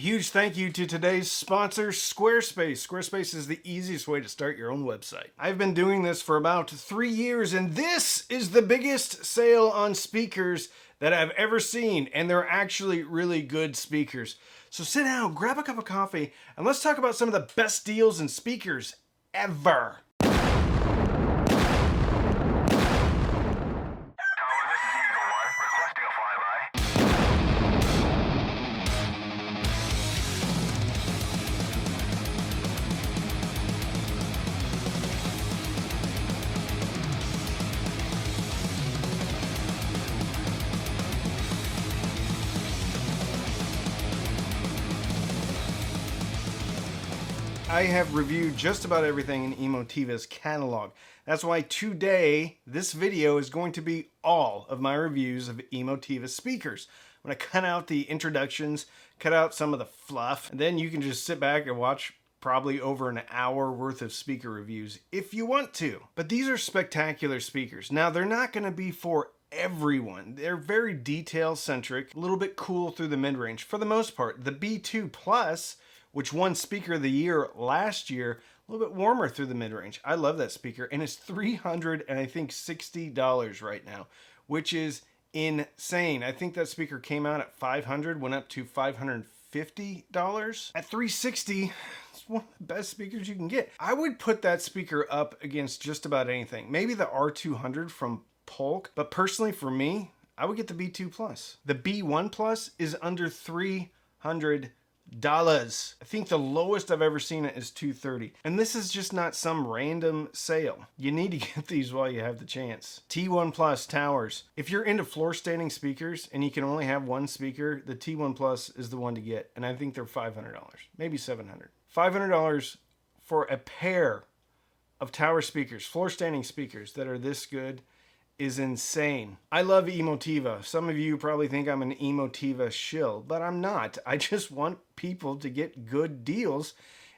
huge thank you to today's sponsor, Squarespace. Squarespace is the easiest way to start your own website. I've been doing this for about 3 years, and this is the biggest sale on speakers that I've ever seen, and they're actually really good speakers. So sit down, grab a cup of coffee, and let's talk about some of the best deals in speakers ever. I have reviewed just about everything in Emotiva's catalog. That's why today, this video is going to be all of my reviews of Emotiva speakers. I'm going to cut out the introductions, cut out some of the fluff, and then you can just sit back and watch probably over an hour worth of speaker reviews if you want to. But these are spectacular speakers. Now, they're not going to be for everyone. They're very detail-centric, a little bit cool through the mid-range. For the most part, the B2 Plus, which won Speaker of the Year last year, a little bit warmer through the mid-range. I love that speaker, and it's $360 right now, which is insane. I think that speaker came out at $500, went up to $550. At $360, it's one of the best speakers you can get. I would put that speaker up against just about anything. Maybe the R200 from Polk, but personally for me, I would get the B2 Plus. The B1 Plus is under $300. I think the lowest I've ever seen it is $230. And this is just not some random sale. You need to get these while you have the chance. T1 Plus towers. If you're into floor standing speakers and you can only have one speaker, the T1 Plus is the one to get. And I think they're $500, maybe $700. $500 for a pair of tower speakers, floor standing speakers that are this good is insane. I love Emotiva. Some of you probably think I'm an Emotiva shill, but I'm not. I just want people to get good deals.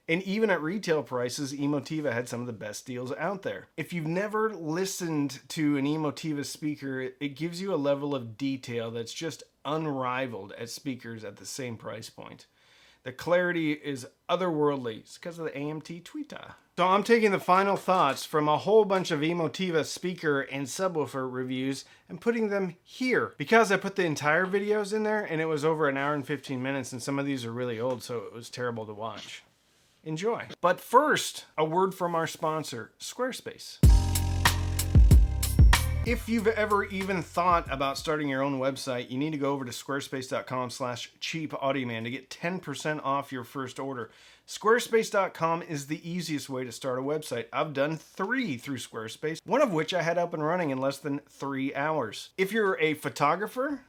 And even at retail prices, Emotiva had some of the best deals out there. If you've never listened to an Emotiva speaker, it gives you a level of detail that's just unrivaled at speakers at the same price point. The clarity is otherworldly. It's because of the AMT tweeter. So I'm taking the final thoughts from a whole bunch of Emotiva speaker and subwoofer reviews and putting them here. Because I put the entire videos in there and it was over an hour and 15 minutes and some of these are really old, so it was terrible to watch. Enjoy. But first, a word from our sponsor, Squarespace. If you've ever even thought about starting your own website, you need to go over to squarespace.com/cheapaudioman to get 10% off your first order. Squarespace.com is the easiest way to start a website. I've done 3 through Squarespace, one of which I had up and running in less than 3 hours. If you're a photographer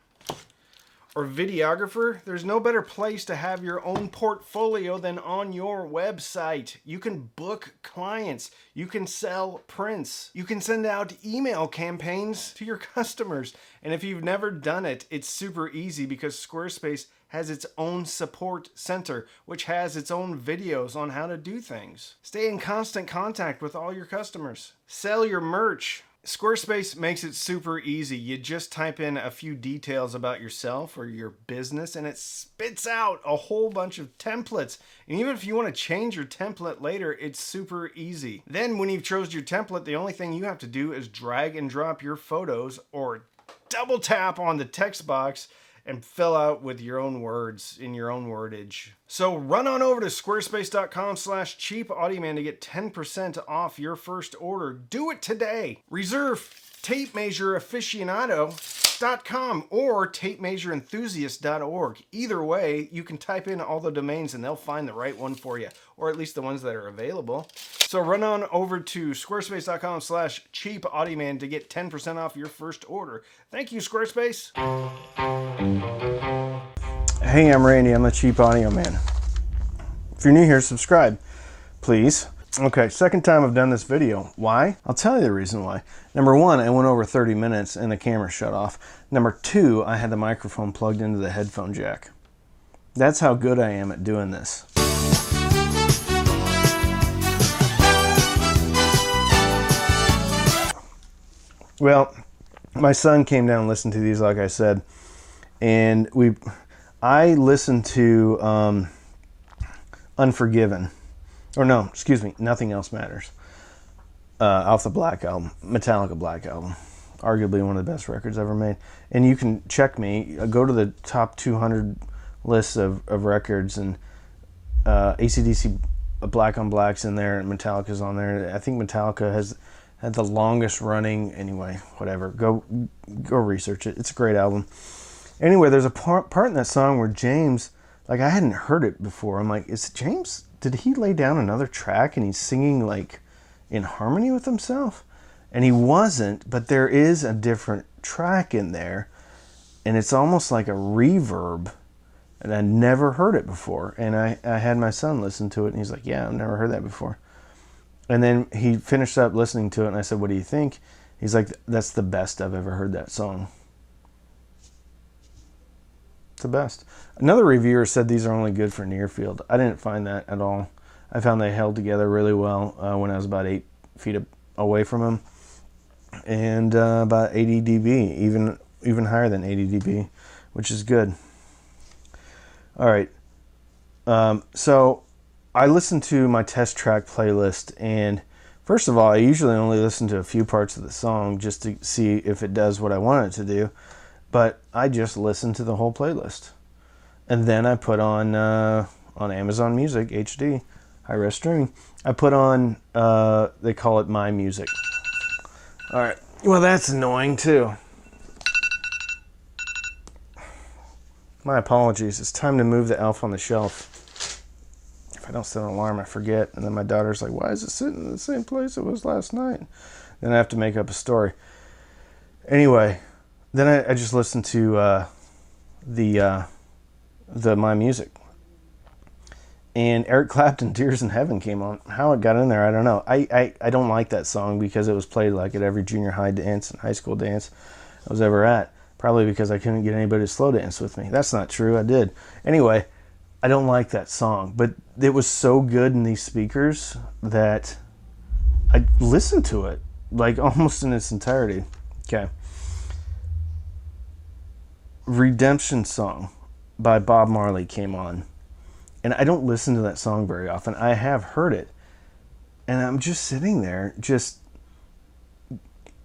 or videographer, there's no better place to have your own portfolio than on your website. You can book clients, you can sell prints, you can send out email campaigns to your customers. And if you've never done it, it's super easy because Squarespace has its own support center, which has its own videos on how to do things. Stay in constant contact with all your customers. Sell your merch. Squarespace makes it super easy. You just type in a few details about yourself or your business and it spits out a whole bunch of templates. And even if you want to change your template later, it's super easy. Then when you've chosen your template, the only thing you have to do is drag and drop your photos or double tap on the text box and fill out with your own words in your own wordage. So run on over to squarespace.com/cheapaudioman to get 10% off your first order. Do it today. Reserve tapemeasureaficionado.com or tapemeasureenthusiast.org. Either way, you can type in all the domains and they'll find the right one for you, or at least the ones that are available. So run on over to squarespace.com/cheapaudioman to get 10% off your first order. Thank you, Squarespace. Hey, I'm Randy. I'm the Cheap Audio Man. If you're new here, subscribe, please. Okay, second time I've done this video. Why? I'll tell you the reason why. Number 1, I went over 30 minutes and the camera shut off. Number 2, I had the microphone plugged into the headphone jack. That's how good I am at doing this. Well, my son came down and listened to these, like I said, and I listened to Unforgiven. Or no, excuse me, Nothing Else Matters. Off the Black Album, Metallica Black Album. Arguably one of the best records ever made. And you can check me, go to the top 200 lists of records, and AC/DC Black on Black's in there, and Metallica's on there. I think Metallica has had the longest running, anyway, whatever. Go research it. It's a great album. Anyway, there's a part in that song where James, like, I hadn't heard it before. I'm like, is James, did he lay down another track and he's singing like in harmony with himself? And he wasn't, but there is a different track in there, and it's almost like a reverb, and I never heard it before. And I had my son listen to it, and he's like, yeah, I've never heard that before. And then he finished up listening to it, and I said, what do you think? He's like, that's the best I've ever heard that song. It's the best. Another reviewer said these are only good for near field. I didn't find that at all. I found they held together really well when I was about 8 feet away from them. And about 80 dB, even higher than 80 dB, which is good. All right. So I listened to my test track playlist, and first of all, I usually only listen to a few parts of the song just to see if it does what I want it to do. But I just listened to the whole playlist, and then I put on Amazon Music HD, high-res streaming. I put on they call it My Music. All right. Well, that's annoying too. My apologies. It's time to move the Elf on the Shelf. If I don't set an alarm, I forget, and then my daughter's like, "Why is it sitting in the same place it was last night?" Then I have to make up a story. Anyway, then I just listened to the My Music. And Eric Clapton, Tears in Heaven came on. How it got in there, I don't know. I don't like that song because it was played like at every junior high dance and high school dance I was ever at. Probably because I couldn't get anybody to slow dance with me. That's not true, I did. Anyway, I don't like that song. But it was so good in these speakers that I listened to it, like almost in its entirety. Okay. Redemption Song by Bob Marley came on. And I don't listen to that song very often. I have heard it. And I'm just sitting there, just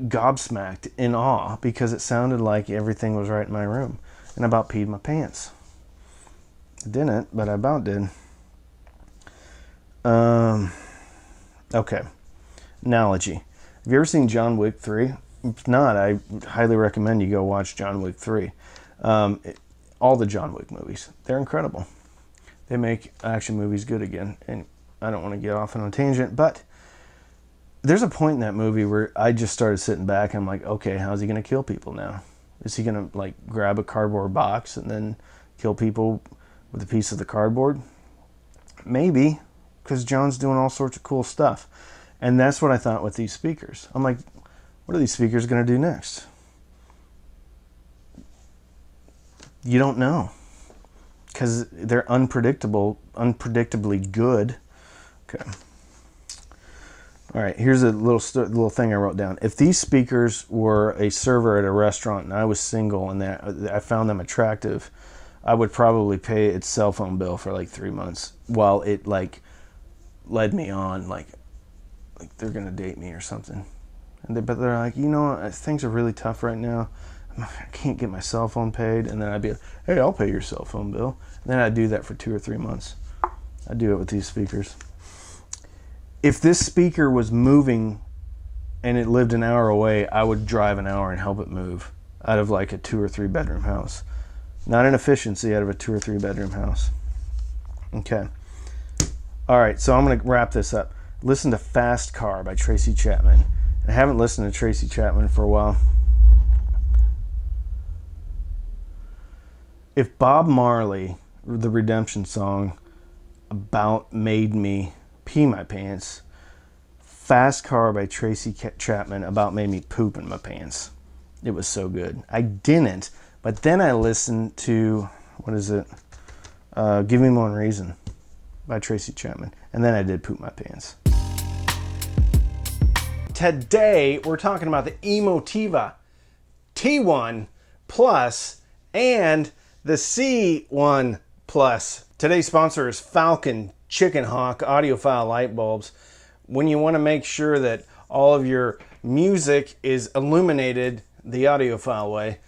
gobsmacked in awe, because it sounded like everything was right in my room. And I about peed my pants. I didn't, but I about did. Okay. Analogy. Have you ever seen John Wick 3? If not, I highly recommend you go watch John Wick 3. All the John Wick movies. They're incredible. They make action movies good again. And I don't want to get off on a tangent, but there's a point in that movie where I just started sitting back and I'm like, okay, how's he going to kill people now? Is he going to like grab a cardboard box and then kill people with a piece of the cardboard? Maybe, because John's doing all sorts of cool stuff. And that's what I thought with these speakers. I'm like, what are these speakers going to do next? You don't know. Because they're unpredictably good. Okay. All right, here's a little thing I wrote down. If these speakers were a server at a restaurant and I was single and I found them attractive, I would probably pay its cell phone bill for like 3 months while it like led me on like they're gonna date me or something. But they're like, you know, things are really tough right now. I can't get my cell phone paid. And then I'd be like, hey, I'll pay your cell phone bill. And then I'd do that for 2 or 3 months. I'd do it with these speakers. If this speaker was moving and it lived an hour away, I would drive an hour and help it move out of like a 2 or 3 bedroom house. Not an efficiency, out of a 2 or 3 bedroom house. Okay. All right, so I'm going to wrap this up. Listen to Fast Car by Tracy Chapman. I haven't listened to Tracy Chapman for a while. If Bob Marley, the Redemption Song, about made me pee my pants, Fast Car by Tracy Chapman about made me poop in my pants. It was so good. I didn't, but then I listened to, what is it? Give Me One Reason by Tracy Chapman. And then I did poop my pants. Today, we're talking about the Emotiva T1 Plus and The C1 Plus. Today's sponsor is Falcon Chicken Hawk audiophile light bulbs. When you want to make sure that all of your music is illuminated the audiophile way,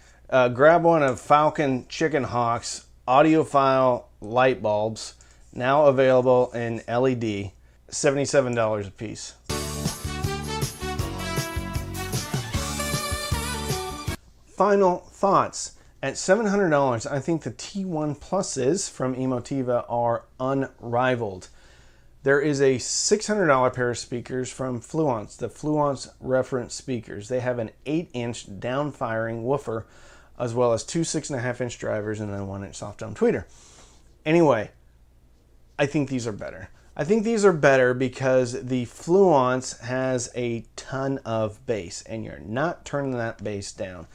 grab one of Falcon Chicken Hawk's audiophile light bulbs, now available in LED, $77 a piece. Final thoughts. At $700, I think the T1 Pluses from Emotiva are unrivaled. There is a $600 pair of speakers from Fluance, the Fluance reference speakers. They have an 8-inch down-firing woofer, as well as two 6.5-inch drivers and then 1-inch soft dome tweeter. Anyway, I think these are better. I think these are better because the Fluance has a ton of bass, and you're not turning that bass down.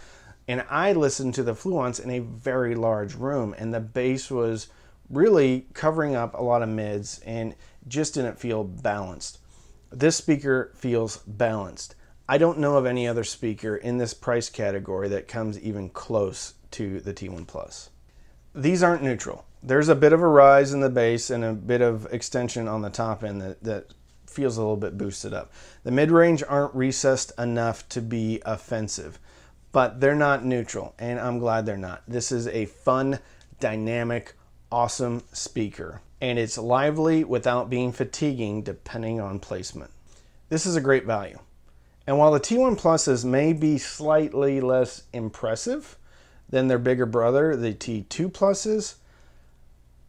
And I listened to the Fluance in a very large room, and the bass was really covering up a lot of mids and just didn't feel balanced. This speaker feels balanced. I don't know of any other speaker in this price category that comes even close to the T1 Plus. These aren't neutral. There's a bit of a rise in the bass and a bit of extension on the top end that feels a little bit boosted up. The mid-range aren't recessed enough to be offensive, but they're not neutral, and I'm glad they're not. This is a fun, dynamic, awesome speaker, and it's lively without being fatiguing depending on placement. This is a great value. And while the T1 Pluses may be slightly less impressive than their bigger brother, the T2 Pluses,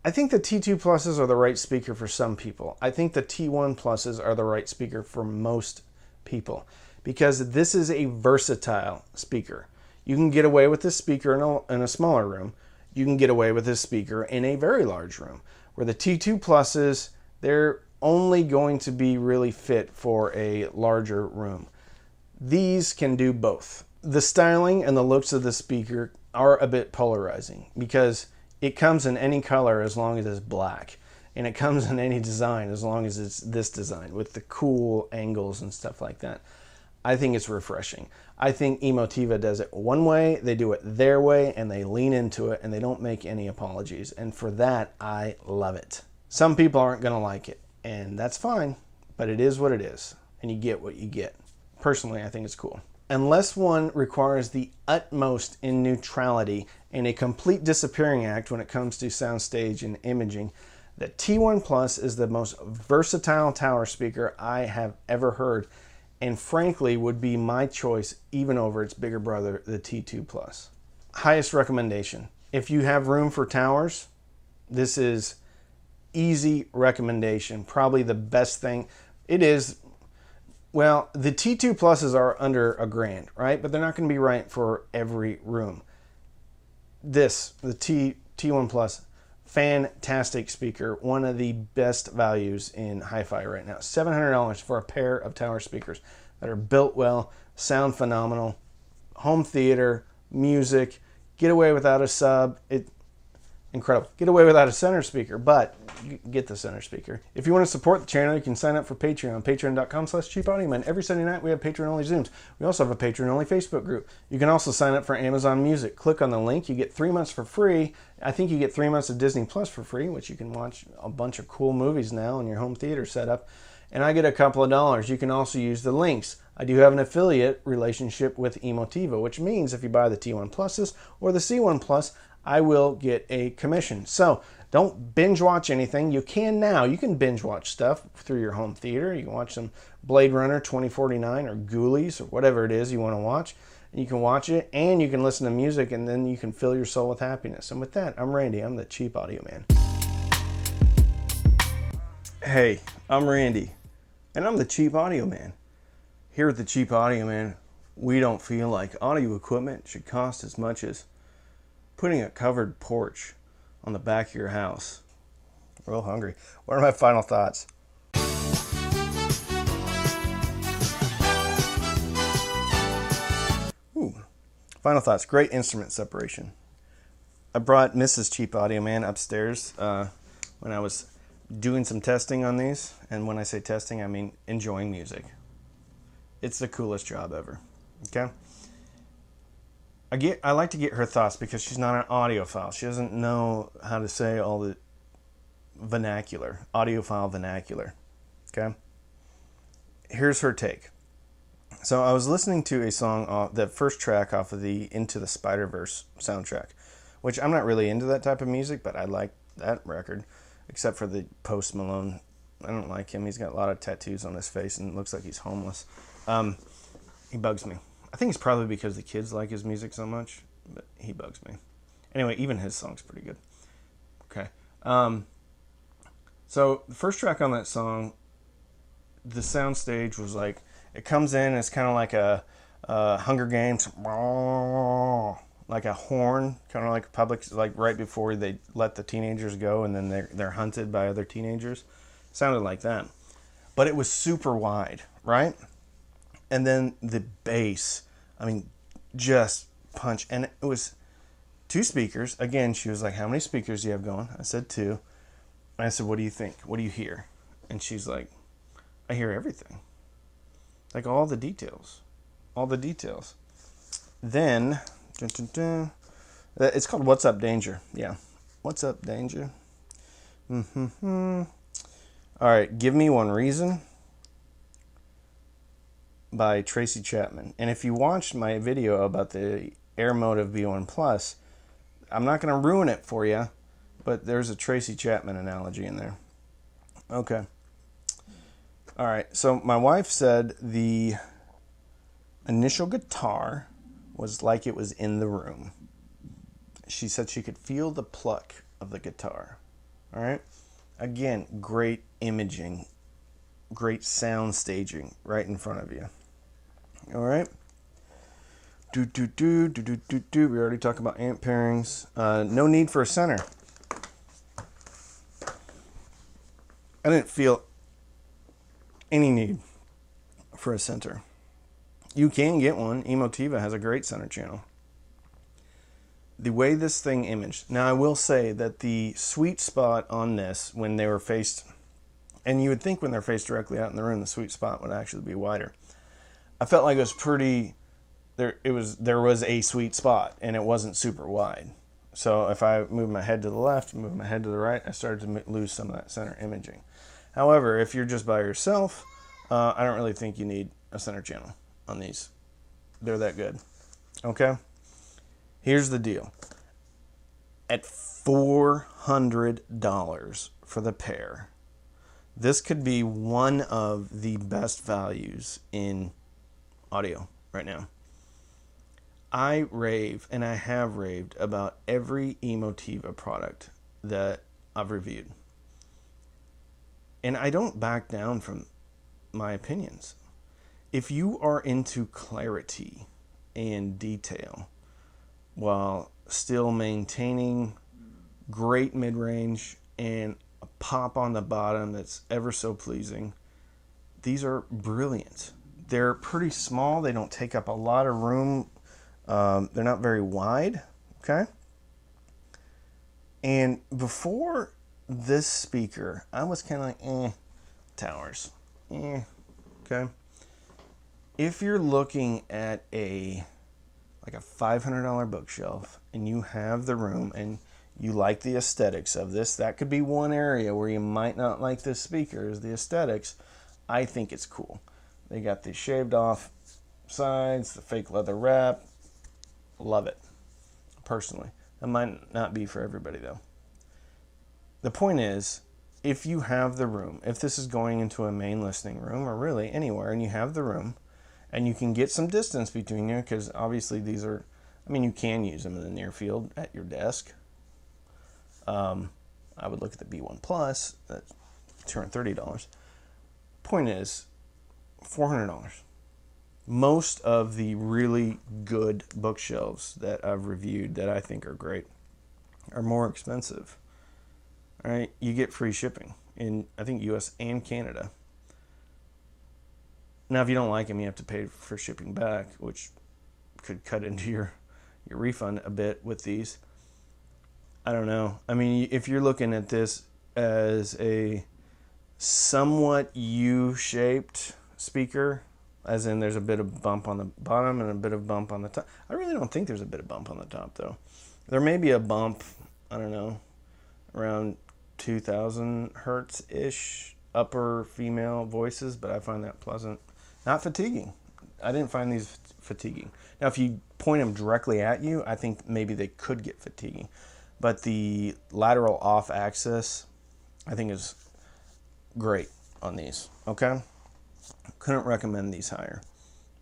I think the T2 Pluses are the right speaker for some people. I think the T1 Pluses are the right speaker for most people, because this is a versatile speaker. You can get away with this speaker in a smaller room. You can get away with this speaker in a very large room. Where the T2 Pluses, they're only going to be really fit for a larger room. These can do both. The styling and the looks of the speaker are a bit polarizing because it comes in any color as long as it's black. And it comes in any design as long as it's this design with the cool angles and stuff like that. I think it's refreshing. I think Emotiva does it one way, they do it their way, and they lean into it, and they don't make any apologies. And for that, I love it. Some people aren't going to like it, and that's fine, but it is what it is, and you get what you get. Personally, I think it's cool. Unless one requires the utmost in neutrality and a complete disappearing act when it comes to soundstage and imaging, the T1 Plus is the most versatile tower speaker I have ever heard, and frankly would be my choice even over its bigger brother, the T2 Plus. Highest recommendation. If you have room for towers, this is easy recommendation. Probably the best thing. It is, well, the T2 Pluses are under $1,000, right? But they're not going to be right for every room. This, the T1 Plus, fantastic speaker, one of the best values in hi-fi right now. $700 for a pair of tower speakers that are built well, sound phenomenal, home theater, music, get away without a sub. Incredible. Get away without a center speaker, but you get the center speaker. If you want to support the channel, you can sign up for Patreon, patreon.com/cheapaudioman. Every Sunday night we have Patreon-only Zooms. We also have a Patreon-only Facebook group. You can also sign up for Amazon Music. Click on the link. You get 3 months for free. I think you get 3 months of Disney Plus for free, which you can watch a bunch of cool movies now in your home theater setup. And I get a couple of dollars. You can also use the links. I do have an affiliate relationship with Emotiva, which means if you buy the T1 Pluses or the C1 Plus, I will get a commission. So don't binge watch anything. You can now. You can binge watch stuff through your home theater. You can watch some Blade Runner 2049 or Ghoulies or whatever it is you want to watch. And you can watch it and you can listen to music, and then you can fill your soul with happiness. And with that, I'm Randy. I'm the Cheap Audio Man. Hey, I'm Randy, and I'm the Cheap Audio Man. Here at the Cheap Audio Man, we don't feel like audio equipment should cost as much as putting a covered porch on the back of your house. Real hungry. What are my final thoughts? Final thoughts. Great instrument separation. I brought Mrs. Cheap Audio Man upstairs when I was doing some testing on these. And when I say testing, I mean enjoying music. It's the coolest job ever. Okay? I like to get her thoughts because she's not an audiophile. She doesn't know how to say all the vernacular, audiophile vernacular. Okay? Here's her take. So I was listening to a song, the first track off of the Into the Spider-Verse soundtrack, which I'm not really into that type of music, but I like that record, except for the Post Malone. I don't like him. He's got a lot of tattoos on his face and looks like he's homeless. He bugs me. I think it's probably because the kids like his music so much, but he bugs me. Anyway, even his song's pretty good. Okay. So the first track on that song, the sound stage was like, it comes in, it's kind of like a Hunger Games, like a horn, kind of like public, like right before they let the teenagers go and then they're hunted by other teenagers. Sounded like that. But it was super wide, right? And then the bass, I mean, just punch. And it was 2 speakers. Again, she was like, how many speakers do you have going? I said 2. And I said, what do you think? What do you hear? And she's like, I hear everything. Like all the details. All the details. Then, it's called What's Up, Danger. Yeah. What's Up, Danger? All right, Give Me One Reason by Tracy Chapman. And if you watched my video about the Airmotive B1 Plus, I'm not going to ruin it for you, but there's a Tracy Chapman analogy in there. Okay. All right, so my wife said the initial guitar was like it was in the room. She said she could feel the pluck of the guitar. All right? Again, great imaging, great sound staging right in front of you. All right? We already talked about amp pairings. No need for a center. I didn't feel any need for a center. You can get one. Emotiva has a great center channel. The way this thing imaged. Now, I will say that the sweet spot on this, when they were faced, and you would think when they're faced directly out in the room, the sweet spot would actually be wider. I felt like it was pretty, there was a sweet spot, and it wasn't super wide. So if I moved my head to the left, moved my head to the right, I started to lose some of that center imaging. However, if you're just by yourself, I don't really think you need a center channel on these. They're that good. Okay? Here's the deal. At $400 for the pair, this could be one of the best values in audio right now. I rave, and I have raved about every Emotiva product that I've reviewed. And I don't back down from my opinions. If you are into clarity and detail while still maintaining great mid-range and a pop on the bottom that's ever so pleasing, these are brilliant. They're pretty small. They don't take up a lot of room. They're not very wide. Okay? And before this speaker, I was kind of like, towers. Okay? If you're looking at a $500 bookshelf and you have the room and you like the aesthetics of this, that could be one area where you might not like this speaker is the aesthetics. I think it's cool. They got the shaved off sides, the fake leather wrap. Love it, personally. That might not be for everybody though. The point is, if you have the room, if this is going into a main listening room or really anywhere and you have the room, and you can get some distance between you, because obviously these are, you can use them in the near field at your desk. I would look at the B1 Plus, that's $230. Point is, $400. Most of the really good bookshelves that I've reviewed that I think are great are more expensive. All right, you get free shipping in, I think, US and Canada. Now, if you don't like them, you have to pay for shipping back, which could cut into your refund a bit with these. I don't know. If you're looking at this as a somewhat U-shaped speaker, as in there's a bit of bump on the bottom and a bit of bump on the top. I really don't think there's a bit of bump on the top though. There may be a bump, I don't know, around 2000 hertz-ish, upper female voices, but I find that pleasant. Not fatiguing. I didn't find these fatiguing. Now, if you point them directly at you, I think maybe they could get fatiguing. But the lateral off axis, I think is great on these, okay? Couldn't recommend these higher,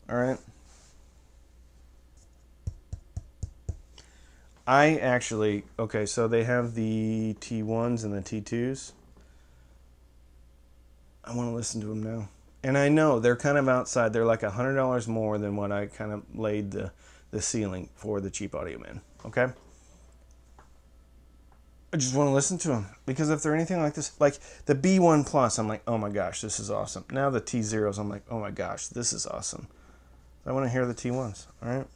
all right? I actually, okay, so they have the T1s and the T2s. I want to listen to them now. And I know they're kind of outside. They're like $100 more than what I kind of laid the ceiling for the cheap Audio Man, okay? I just want to listen to them because if they're anything like this, like the B1 Plus, I'm like, oh my gosh, this is awesome. Now the T0s, I'm like, oh my gosh, this is awesome. I want to hear the T1s, all right?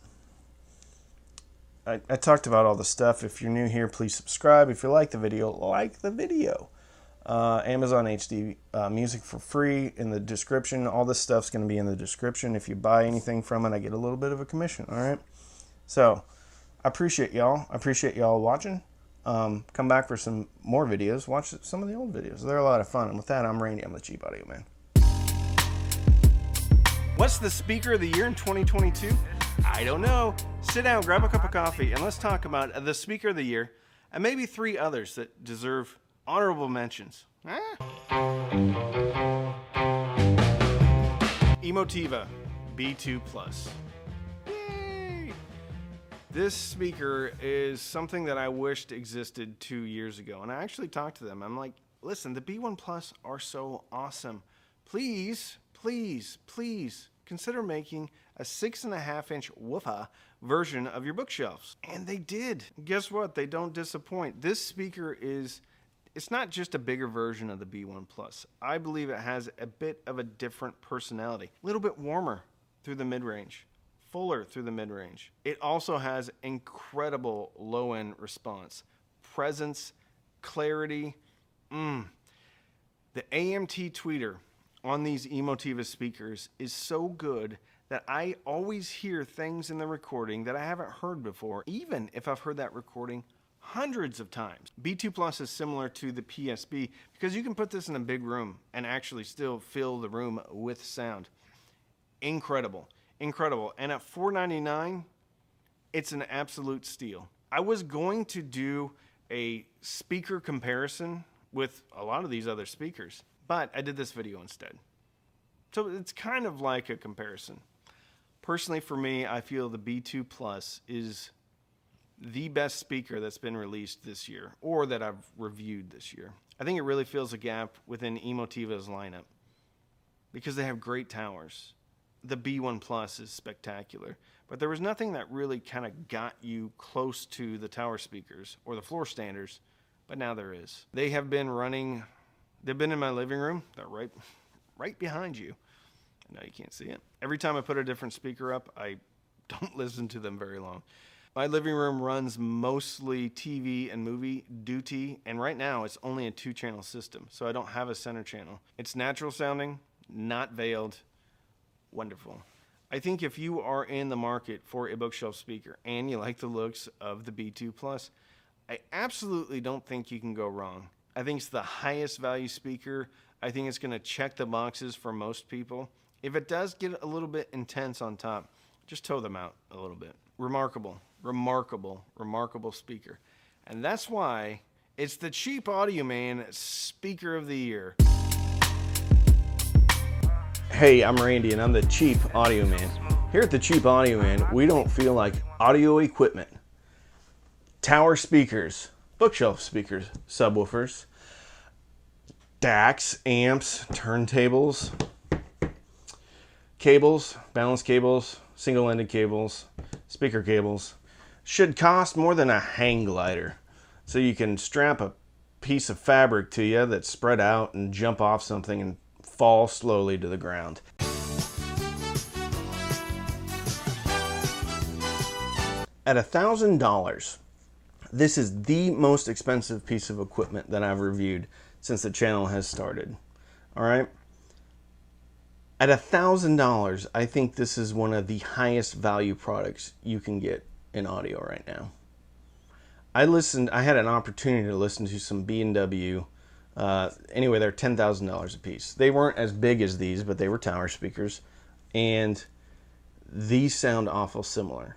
I talked about all the stuff. If you're new here, please subscribe. If you like the video, like the video. Amazon HD music for free in the description. All this stuff's going to be in the description. If you buy anything from it, I get a little bit of a commission, all right? So, I appreciate y'all. I appreciate y'all watching. Come back for some more videos. Watch some of the old videos. They're a lot of fun. And with that, I'm Randy. I'm the Cheap Audio Man. What's the speaker of the year in 2022? I don't know. Sit down, grab a cup of coffee, and let's talk about the speaker of the year and maybe 3 others that deserve honorable mentions. Emotiva B2 Plus. Yay! This speaker is something that I wished existed 2 years ago, and I actually talked to them. I'm like, listen, the B1 Plus are so awesome. Please, please, please consider making a 6.5-inch woofa version of your bookshelves. And they did. Guess what? They don't disappoint. This speaker is, it's not just a bigger version of the B1 Plus. I believe it has a bit of a different personality. A little bit warmer through the mid-range, fuller through the mid-range. It also has incredible low-end response, presence, clarity. The AMT tweeter on these Emotiva speakers is so good that I always hear things in the recording that I haven't heard before, even if I've heard that recording hundreds of times. B2 Plus is similar to the PSB because you can put this in a big room and actually still fill the room with sound. Incredible, incredible. And at $499, it's an absolute steal. I was going to do a speaker comparison with a lot of these other speakers, but I did this video instead. So it's kind of like a comparison. Personally, for me, I feel the B2 Plus is the best speaker that's been released this year, or that I've reviewed this year. I think it really fills a gap within Emotiva's lineup because they have great towers. The B1 Plus is spectacular, but there was nothing that really kind of got you close to the tower speakers or the floor standers, but now there is. They have been running, they've been in my living room. They're right behind you. I know you can't see it. Every time I put a different speaker up, I don't listen to them very long. My living room runs mostly TV and movie duty, and right now it's only a 2-channel system, so I don't have a center channel. It's natural sounding, not veiled, wonderful. I think if you are in the market for a bookshelf speaker and you like the looks of the B2 Plus, I absolutely don't think you can go wrong. I think it's the highest value speaker. I think it's going to check the boxes for most people. If it does get a little bit intense on top, just toe them out a little bit. Remarkable, remarkable, remarkable speaker. And that's why it's the Cheap Audio Man Speaker of the Year. Hey, I'm Randy and I'm the Cheap Audio Man. Here at the Cheap Audio Man, we don't feel like audio equipment. Tower speakers, bookshelf speakers, subwoofers, DACs, amps, turntables, cables, balance cables, single-ended cables, speaker cables, should cost more than a hang glider. So you can strap a piece of fabric to you that's spread out and jump off something and fall slowly to the ground. At $1,000, this is the most expensive piece of equipment that I've reviewed since the channel has started. All right. At $1,000, I think this is one of the highest value products you can get in audio right now. I had an opportunity to listen to some B&W. Anyway, they're $10,000 a piece. They weren't as big as these, but they were tower speakers. And these sound awful similar.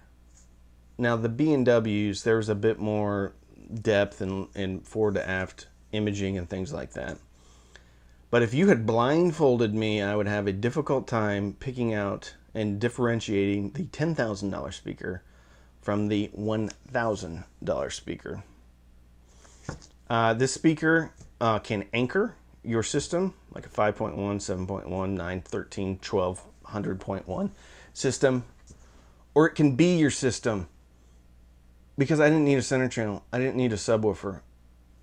Now, the B&Ws, there's a bit more depth and forward to aft imaging and things like that. But if you had blindfolded me, I would have a difficult time picking out and differentiating the $10,000 speaker from the $1,000 speaker. This speaker can anchor your system, like a 5.1, 7.1, 9, 13, 12, 100.1 system, or it can be your system. Because I didn't need a center channel, I didn't need a subwoofer.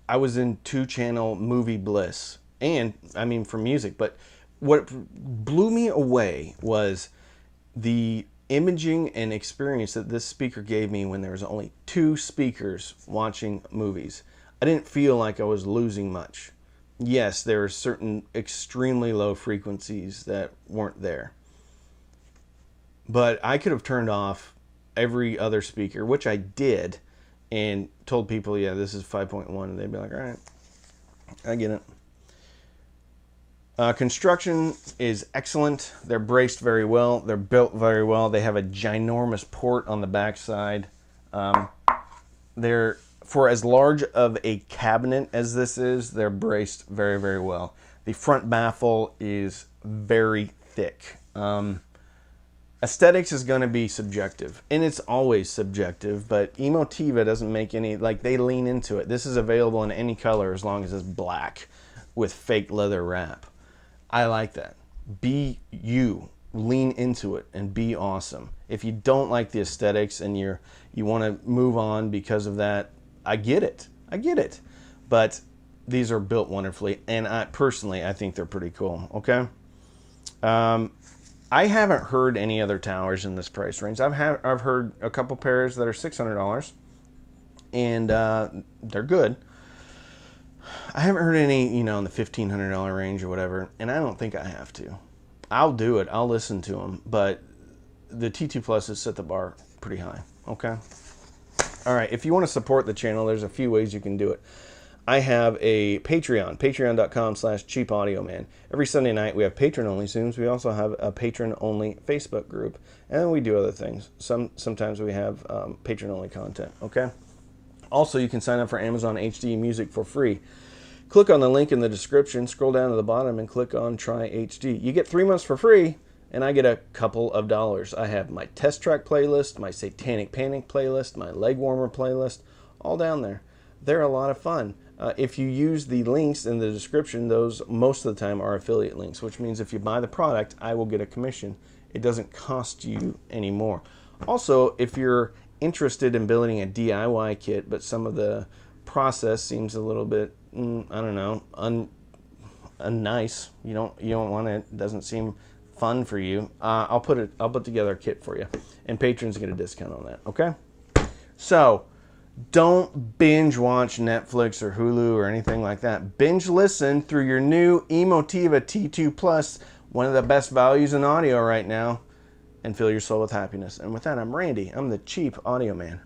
I was in 2-channel movie bliss. And, I mean, for music. But what blew me away was the imaging and experience that this speaker gave me when there was only 2 speakers watching movies. I didn't feel like I was losing much. Yes, there are certain extremely low frequencies that weren't there. But I could have turned off every other speaker, which I did, and told people, yeah, this is 5.1, and they'd be like, all right, I get it. Construction is excellent. They're braced very well. They're built very well. They have a ginormous port on the backside. They're, for as large of a cabinet as this is, they're braced very, very well. The front baffle is very thick. Aesthetics is going to be subjective, and it's always subjective, but Emotiva doesn't make any, like, they lean into it. This is available in any color as long as it's black with fake leather wrap. I like that. Be you. Lean into it and be awesome. If you don't like the aesthetics and you want to move on because of that, I get it. I get it. But these are built wonderfully, and I think they're pretty cool. Okay. I haven't heard any other towers in this price range. I've heard a couple pairs that are $600, and they're good. I haven't heard any, in the $1,500 range or whatever, and I don't think I have to. I'll do it. I'll listen to them, but the T2 Plus has set the bar pretty high. Okay. All right. If you want to support the channel, there's a few ways you can do it. I have a Patreon, patreon.com/cheapaudioman. Every Sunday night we have patron-only Zooms. We also have a patron-only Facebook group, and we do other things. Sometimes we have patron-only content, okay? Also, you can sign up for Amazon HD Music for free. Click on the link in the description, scroll down to the bottom, and click on Try HD. You get 3 months for free, and I get a couple of dollars. I have my test track playlist, my Satanic Panic playlist, my leg warmer playlist, all down there. They're a lot of fun. If you use the links in the description, those most of the time are affiliate links, which means if you buy the product, I will get a commission. It doesn't cost you any more. Also, if you're interested in building a DIY kit, but some of the process seems a little bit, unnice. You don't want it. It doesn't seem fun for you. I'll put together a kit for you, and patrons get a discount on that. Okay. So, don't binge watch Netflix or Hulu or anything like that. Binge listen through your new Emotiva T2 Plus, one of the best values in audio right now, and fill your soul with happiness. And with that, I'm Randy. I'm the Cheap Audio Man.